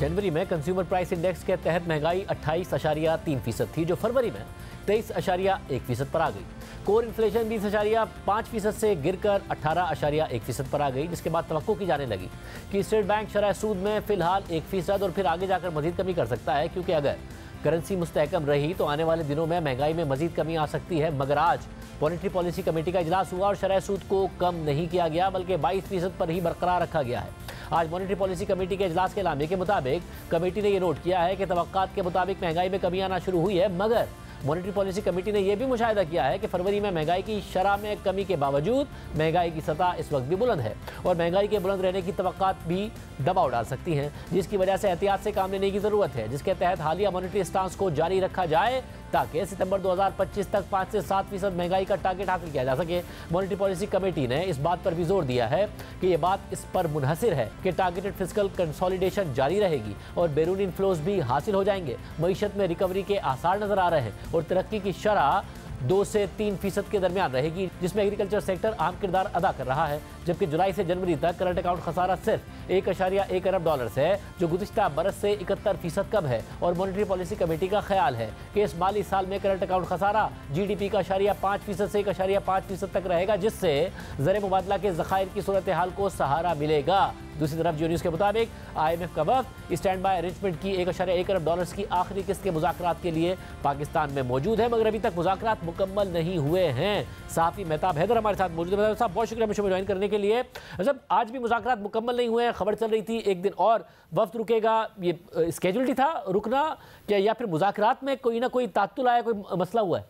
जनवरी में consumer price index के तहत महंगाई 28.3% थी, जो फरवरी में 23.1% पर आ गई। कोर इन्फ्लेशन 20.5% से गिरकर 18.1% पर आ गई, जिसके बाद तवक्को की जाने लगी कि स्टेट बैंक शरह सूद में फिलहाल 1% और फिर आगे जाकर मजीद कमी कर सकता है, क्योंकि अगर करेंसी मुस्तहकम रही तो आने वाले दिनों में महंगाई में मजीद कमी आ सकती है। मगर आज मॉनेटरी पॉलिसी कमेटी का इजलास हुआ और शरह सूद को कम नहीं किया गया, बल्कि 22% पर ही बरकरार रखा गया है। आज मॉनेटरी पॉलिसी कमेटी के इजलास के एलामिया के मुताबिक कमेटी ने यह नोट किया है कि तवक्कात के मुताबिक महंगाई में कमी आना शुरू हुई है, मगर मॉनेटरी पॉलिसी कमेटी ने यह भी मुशाहिदा किया है कि फरवरी में महंगाई की शरह में कमी के बावजूद महंगाई की सतह इस वक्त भी बुलंद है और महंगाई के बुलंद रहने की तवक्कात भी दबाव डाल सकती हैं, जिसकी वजह से एहतियात से काम लेने की जरूरत है, जिसके तहत हालिया मॉनेटरी स्टांस को जारी रखा जाए ताकि सितंबर 2025 तक 5 से 7% महंगाई का टारगेट हासिल किया जा सके। मॉनेटरी पॉलिसी कमेटी ने इस बात पर भी जोर दिया है कि यह बात इस पर मुनहसिर है कि टारगेटेड फिस्कल कंसोलिडेशन जारी रहेगी और बैरूनी इन्फ्लोज भी हासिल हो जाएंगे। मईशत में रिकवरी के आसार नजर आ रहे हैं और तरक्की की शरह 2 से 3% के दरमियान रहेगी, जिसमें एग्रीकल्चर सेक्टर अहम किरदार अदा कर रहा है। जबकि जुलाई से जनवरी तक करंट अकाउंट खसारा सिर्फ $1.1 अरब है, जो गुज़िश्ता बरस से 71% कम है। और मॉनेटरी पॉलिसी कमेटी का ख्याल है कि इस माली साल में करंट अकाउंट खसारा GDP का 0.5% से 1.5% तक रहेगा, जिससे ज़र मुबादला के ज़खायर की सूरत हाल को सहारा मिलेगा। दूसरी तरफ जियो न्यूज़ के मुताबिक IMF का वफ्द स्टैंड बाय अरेंजमेंट की $1.1 अरब की आखिरी किस्त के मुज़ाकरात के लिए पाकिस्तान में मौजूद है, मगर अभी तक मुज़ाकरात मुकम्मल नहीं हुए हैं। सहाफ़ी मेहताब हैदर हमारे साथ मौजूद है। मेहताब साहब, बहुत शुक्रिया मुझे ज्वाइन करने के लिए। जब आज भी मुज़ाकरात मुकम्मल नहीं हुए हैं, खबर चल रही थी एक दिन और वफ्द रुकेगा, ये स्केड्यूल्ड था रुकना क्या, या फिर मुज़ाकरात में कोई ना कोई तात्तुल आया, कोई मसला हुआ है?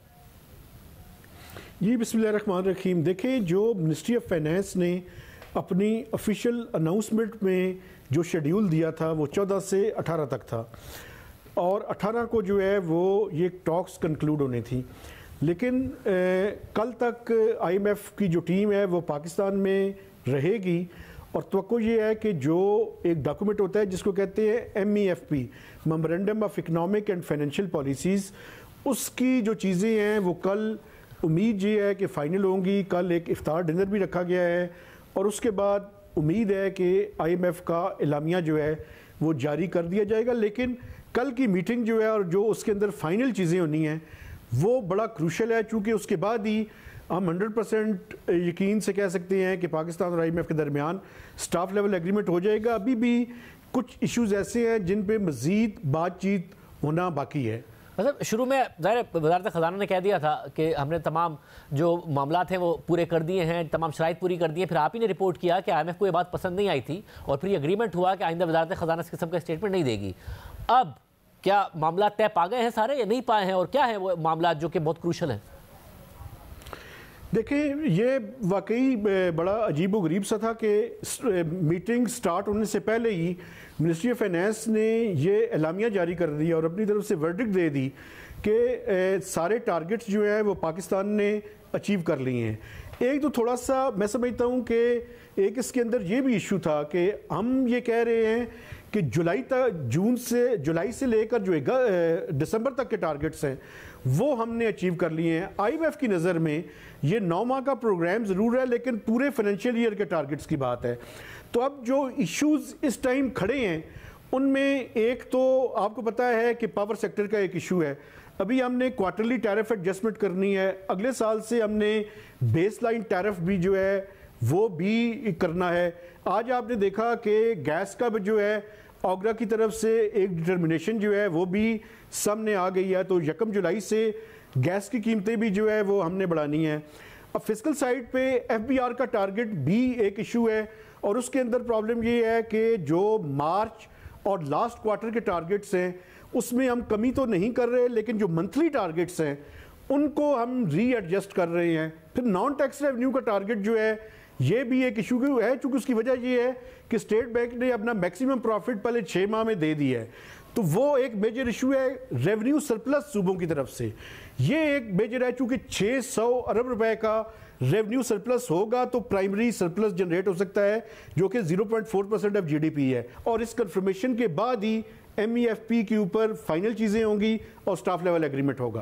जी बिस्मिल्लाहिर्रहमानिर्रहीम। देखिए, जो मिनिस्ट्री ऑफ फाइनेंस ने अपनी ऑफिशियल अनाउंसमेंट में जो शेड्यूल दिया था वो 14 से 18 तक था और 18 को जो है वो ये टॉक्स कंक्लूड होनी थी, लेकिन कल तक IMF की जो टीम है वो पाकिस्तान में रहेगी और तवक्को ये है कि जो एक डॉक्यूमेंट होता है जिसको कहते हैं MEFP, memorandum of economic and financial policies, उसकी जो चीज़ें हैं वो कल उम्मीद ये है कि फ़ाइनल होंगी। कल एक इफ्तार डिनर भी रखा गया है और उसके बाद उम्मीद है कि IMF का एलामिया जो है वो जारी कर दिया जाएगा। लेकिन कल की मीटिंग जो है और जो उसके अंदर फाइनल चीज़ें होनी हैं वो बड़ा क्रूशल है, चूँकि उसके बाद ही हम 100% यकीन से कह सकते हैं कि पाकिस्तान और IMF के दरमियान स्टाफ लेवल एग्रीमेंट हो जाएगा। अभी भी कुछ इश्यूज़ ऐसे हैं जिन पे मज़ीद बातचीत होना बाकी है। मतलब शुरू में ज़ाहिर वज़ारत ख़ज़ाना ने कह दिया था कि हमने तमाम जो मामलात हैं वो पूरे कर दिए हैं, तमाम शराइत पूरी कर दी हैं, फिर आप ही ने रिपोर्ट किया कि IMF को ये बात पसंद नहीं आई थी और फिर ये एग्रीमेंट हुआ कि आइंदा वज़ारत ख़ज़ाना इस किस्म का स्टेटमेंट नहीं देगी। अब क्या मामला तय पा गए हैं सारे या नहीं पाए हैं, और क्या है वो मामला जो कि बहुत क्रूशल हैं? देखिए, ये वाकई बड़ा अजीब व गरीब सा था कि मीटिंग स्टार्ट होने से पहले ही मिनिस्ट्री ऑफ फाइनेंस ने ये एलामिया जारी कर दिया और अपनी तरफ से वर्डिक्ट दे दी कि सारे टारगेट्स जो हैं वो पाकिस्तान ने अचीव कर लिए हैं। एक तो थोड़ा सा मैं समझता हूँ कि एक इसके अंदर ये भी इशू था कि हम ये कह रहे हैं कि जुलाई से लेकर जो दिसंबर तक के टारगेट्स हैं वो हमने अचीव कर लिए हैं। IMF की नज़र में ये 9 माह का प्रोग्राम ज़रूर है, लेकिन पूरे फाइनेंशियल ईयर के टारगेट्स की बात है। तो अब जो इश्यूज़ इस टाइम खड़े हैं उनमें एक तो आपको पता है कि पावर सेक्टर का एक इशू है। अभी हमने क्वार्टरली टैरिफ एडजस्टमेंट करनी है, अगले साल से हमने बेस लाइन टैरिफ भी जो है वो भी करना है। आज आपने देखा कि गैस का जो है ऑगरा की तरफ से एक डिटर्मिनेशन जो है वो भी सामने आ गई है, तो 1 जुलाई से गैस की कीमतें भी जो है वो हमने बढ़ानी है। अब फिस्कल साइड पे FBR का टारगेट भी एक इशू है और उसके अंदर प्रॉब्लम ये है कि जो मार्च और लास्ट क्वार्टर के टारगेट्स हैं उसमें हम कमी तो नहीं कर रहे, लेकिन जो मंथली टारगेट्स हैं उनको हम रीएडजस्ट कर रहे हैं। फिर नॉन टैक्स रेवेन्यू का टारगेट जो है ये भी एक इशू है, चूँकि उसकी वजह ये है कि स्टेट बैंक ने अपना मैक्सिमम प्रॉफिट पहले 6 माह में दे दिया है, तो वो एक मेजर इशू है। रेवेन्यू सरप्लस सूबों की तरफ से ये एक मेजर है, चूँकि 600 अरब रुपए का रेवेन्यू सरप्लस होगा तो प्राइमरी सरप्लस जनरेट हो सकता है जो कि 0.4% ऑफ GDP है। और इस कंफर्मेशन के बाद ही MEFP के ऊपर फाइनल चीज़ें होंगी और स्टाफ लेवल एग्रीमेंट होगा।